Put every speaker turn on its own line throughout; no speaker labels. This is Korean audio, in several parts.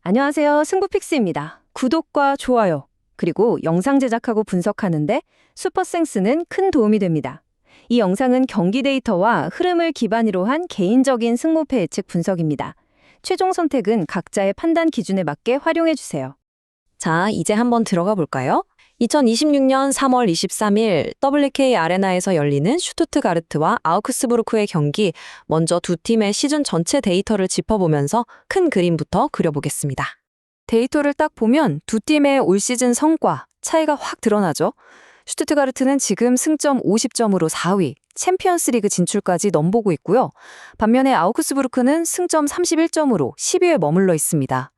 안녕하세요. 승부픽스입니다. 구독과 좋아요, 그리고 영상 제작하고 분석하는데 슈퍼센스는 큰 도움이 됩니다. 이 영상은 경기 데이터와 흐름을 기반으로 한 개인적인 승부패 예측 분석입니다. 최종 선택은 각자의 판단 기준에 맞게 활용해 주세요.
자, 이제 한번 들어가 볼까요? 2026년 3월 23일 WK 아레나에서 열리는 슈투트가르트와 아우크스부르크의 경기, 먼저 두 팀의 시즌 전체 데이터를 짚어보면서 큰 그림부터 그려보겠습니다. 데이터를 딱 보면 두 팀의 올 시즌 성과, 차이가 확 드러나죠? 슈투트가르트는 지금 승점 50점으로 4위, 챔피언스리그 진출까지 넘보고 있고요. 반면에 아우크스부르크는 승점 31점으로 10위에 머물러 있습니다.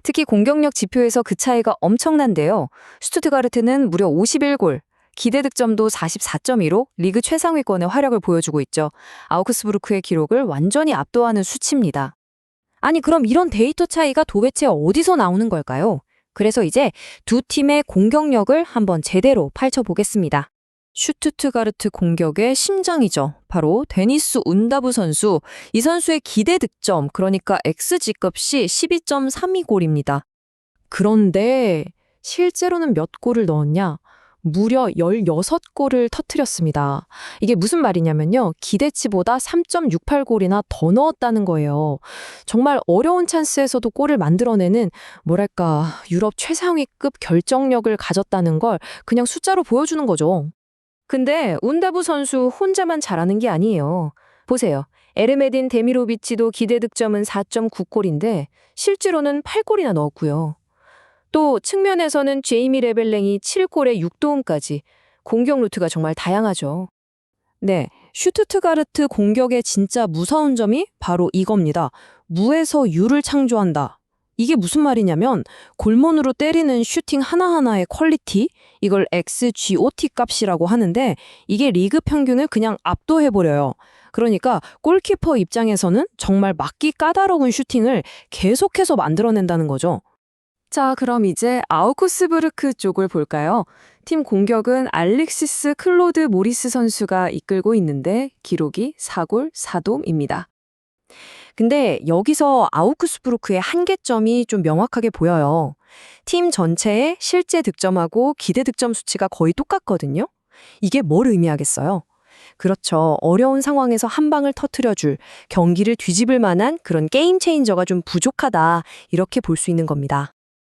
특히 공격력 지표에서 그 차이가 엄청난데요. 슈투트가르트는 무려 51골, 기대 득점도 44.2로 리그 최상위권의 활약을 보여주고 있죠. 아우크스부르크의 기록을 완전히 압도하는 수치입니다. 아니, 그럼 이런 데이터 차이가 도대체 어디서 나오는 걸까요? 그래서 이제 두 팀의 공격력을 한번 제대로 펼쳐보겠습니다. 슈투트가르트 공격의 심장이죠. 바로 데니스 운다부 선수. 이 선수의 기대 득점, 그러니까 XG값이 12.32골입니다. 그런데 실제로는 몇 골을 넣었냐? 무려 16골을 터뜨렸습니다. 이게 무슨 말이냐면요. 기대치보다 3.68골이나 더 넣었다는 거예요. 정말 어려운 찬스에서도 골을 만들어내는 뭐랄까 유럽 최상위급 결정력을 가졌다는 걸 그냥 숫자로 보여주는 거죠. 근데 운다부 선수 혼자만 잘하는 게 아니에요. 보세요. 에르메딘 데미로비치도 기대 득점은 4.9골인데 실제로는 8골이나 넣었고요. 또 측면에서는 제이미 레벨랭이 7골에 6도움까지 공격 루트가 정말 다양하죠. 네, 슈투트가르트 공격의 진짜 무서운 점이 바로 이겁니다. 무에서 유를 창조한다. 이게 무슨 말이냐면 골문으로 때리는 슈팅 하나하나의 퀄리티, 이걸 XGOT 값이라고 하는데 이게 리그 평균을 그냥 압도해버려요. 그러니까 골키퍼 입장에서는 정말 막기 까다로운 슈팅을 계속해서 만들어낸다는 거죠. 자, 그럼 이제 아우크스부르크 쪽을 볼까요? 팀 공격은 알렉시스 클로드 모리스 선수가 이끌고 있는데 기록이 4골 4도움입니다. 근데 여기서 아우크스부르크의 한계점이 좀 명확하게 보여요. 팀 전체의 실제 득점하고 기대 득점 수치가 거의 똑같거든요. 이게 뭘 의미하겠어요? 그렇죠. 어려운 상황에서 한 방을 터뜨려줄, 경기를 뒤집을 만한 그런 게임 체인저가 좀 부족하다, 이렇게 볼 수 있는 겁니다.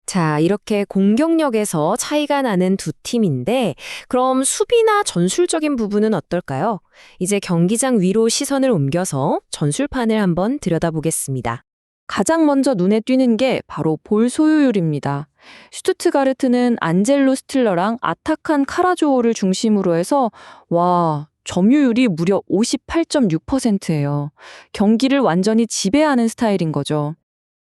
자, 이렇게 공격력에서 차이가 나는 두 팀인데 그럼 수비나 전술적인 부분은 어떨까요? 이제 경기장 위로 시선을 옮겨서 전술판을 한번 들여다보겠습니다. 가장 먼저 눈에 띄는 게 바로 볼 소유율입니다. 슈투트가르트는 안젤로 스틸러랑 아타칸 카라조오를 중심으로 해서 점유율이 무려 58.6%예요. 경기를 완전히 지배하는 스타일인 거죠.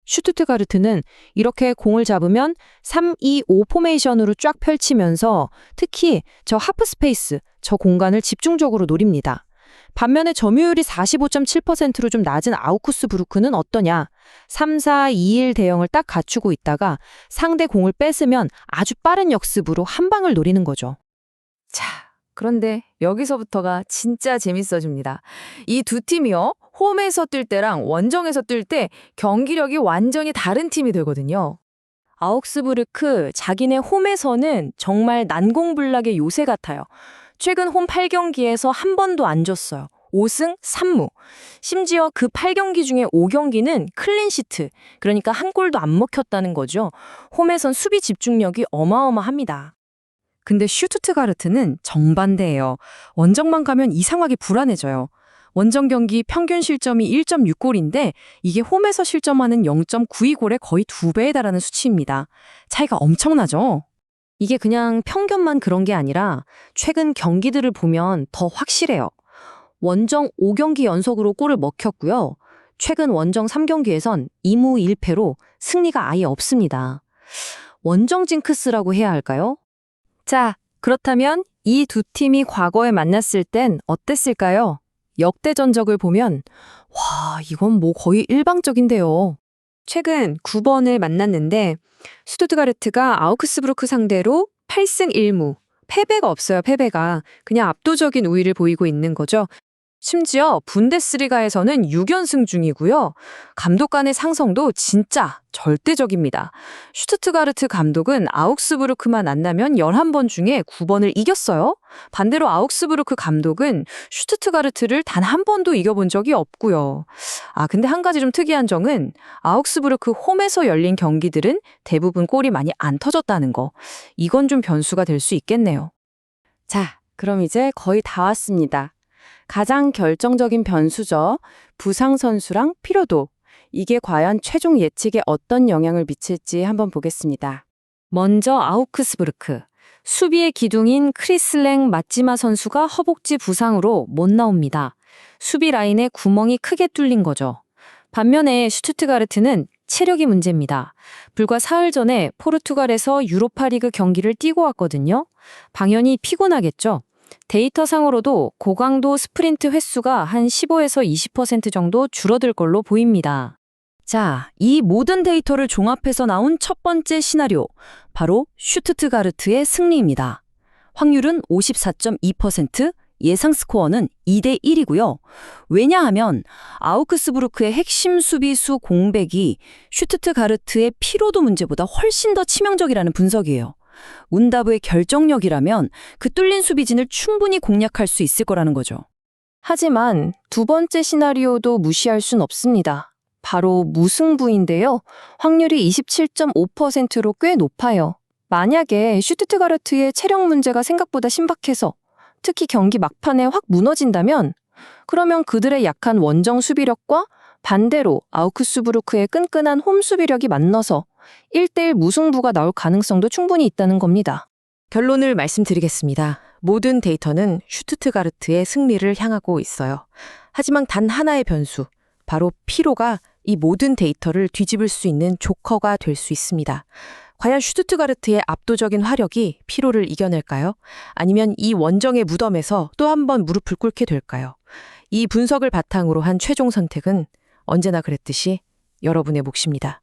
슈투트가르트는 이렇게 공을 잡으면 3-2-5 포메이션으로 쫙 펼치면서 특히 저 하프 스페이스, 저 공간을 집중적으로 노립니다. 반면에 점유율이 45.7%로 좀 낮은 아우크스부르크는 어떠냐? 3-4-2-1 대형을 딱 갖추고 있다가 상대 공을 뺏으면 아주 빠른 역습으로 한 방을 노리는 거죠. 자, 그런데 여기서부터가 진짜 재밌어집니다. 이 두 팀이요. 홈에서 뛸 때랑 원정에서 뛸 때 경기력이 완전히 다른 팀이 되거든요. 아우크스부르크 자기네 홈에서는 정말 난공불락의 요새 같아요. 최근 홈 8경기에서 한 번도 안 졌어요. 5승 3무. 심지어 그 8경기 중에 5경기는 클린시트, 그러니까 한 골도 안 먹혔다는 거죠. 홈에선 수비 집중력이 어마어마합니다. 근데 슈투트가르트는 정반대예요. 원정만 가면 이상하게 불안해져요. 원정 경기 평균 실점이 1.6골인데 이게 홈에서 실점하는 0.92골의 거의 2배에 달하는 수치입니다. 차이가 엄청나죠? 이게 그냥 편견만 그런 게 아니라 최근 경기들을 보면 더 확실해요. 원정 5경기 연속으로 골을 먹혔고요. 최근 원정 3경기에선 2무 1패로 승리가 아예 없습니다. 원정 징크스라고 해야 할까요? 자, 그렇다면 이 두 팀이 과거에 만났을 땐 어땠을까요? 역대 전적을 보면 이건 뭐 거의 일방적인데요. 최근 9번을 만났는데 슈투트가르트가 아우크스부르크 상대로 8승 1무, 패배가 없어요, 패배가. 그냥 압도적인 우위를 보이고 있는 거죠.
심지어 분데스리가에서는 6연승 중이고요. 감독 간의 상성도 진짜 절대적입니다. 슈투트가르트 감독은 아욱스부르크만 안 나면 11번 중에 9번을 이겼어요. 반대로 아욱스부르크 감독은 슈투트가르트를 단 한 번도 이겨본 적이 없고요. 근데 한 가지 좀 특이한 점은 아욱스부르크 홈에서 열린 경기들은 대부분 골이 많이 안 터졌다는 거. 이건 좀 변수가 될 수 있겠네요.
자, 그럼 이제 거의 다 왔습니다. 가장 결정적인 변수죠. 부상 선수랑 피로도. 이게 과연 최종 예측에 어떤 영향을 미칠지 한번 보겠습니다.
먼저 아우크스부르크. 수비의 기둥인 크리슬랭 마찌마 선수가 허벅지 부상으로 못 나옵니다. 수비 라인에 구멍이 크게 뚫린 거죠. 반면에 슈투트가르트는 체력이 문제입니다. 불과 사흘 전에 포르투갈에서 유로파리그 경기를 뛰고 왔거든요. 당연히 피곤하겠죠. 데이터상으로도 고강도 스프린트 횟수가 한 15에서 20% 정도 줄어들 걸로 보입니다.
자, 이 모든 데이터를 종합해서 나온 첫 번째 시나리오, 바로 슈투트가르트의 승리입니다. 확률은 54.2%, 예상 스코어는 2대 1이고요. 왜냐하면 아우크스부르크의 핵심 수비수 공백이 슈투트가르트의 피로도 문제보다 훨씬 더 치명적이라는 분석이에요. 운다브의 결정력이라면 그 뚫린 수비진을 충분히 공략할 수 있을 거라는 거죠.
하지만 두 번째 시나리오도 무시할 순 없습니다. 바로 무승부인데요. 확률이 27.5%로 꽤 높아요. 만약에 슈투트가르트의 체력 문제가 생각보다 신박해서 특히 경기 막판에 확 무너진다면 그러면 그들의 약한 원정 수비력과 반대로 아우크스부르크의 끈끈한 홈 수비력이 만나서 1대1 무승부가 나올 가능성도 충분히 있다는 겁니다.
결론을 말씀드리겠습니다. 모든 데이터는 슈투트가르트의 승리를 향하고 있어요. 하지만 단 하나의 변수, 바로 피로가 이 모든 데이터를 뒤집을 수 있는 조커가 될 수 있습니다. 과연 슈투트가르트의 압도적인 화력이 피로를 이겨낼까요? 아니면 이 원정의 무덤에서 또 한 번 무릎을 꿇게 될까요? 이 분석을 바탕으로 한 최종 선택은 언제나 그랬듯이 여러분의 몫입니다.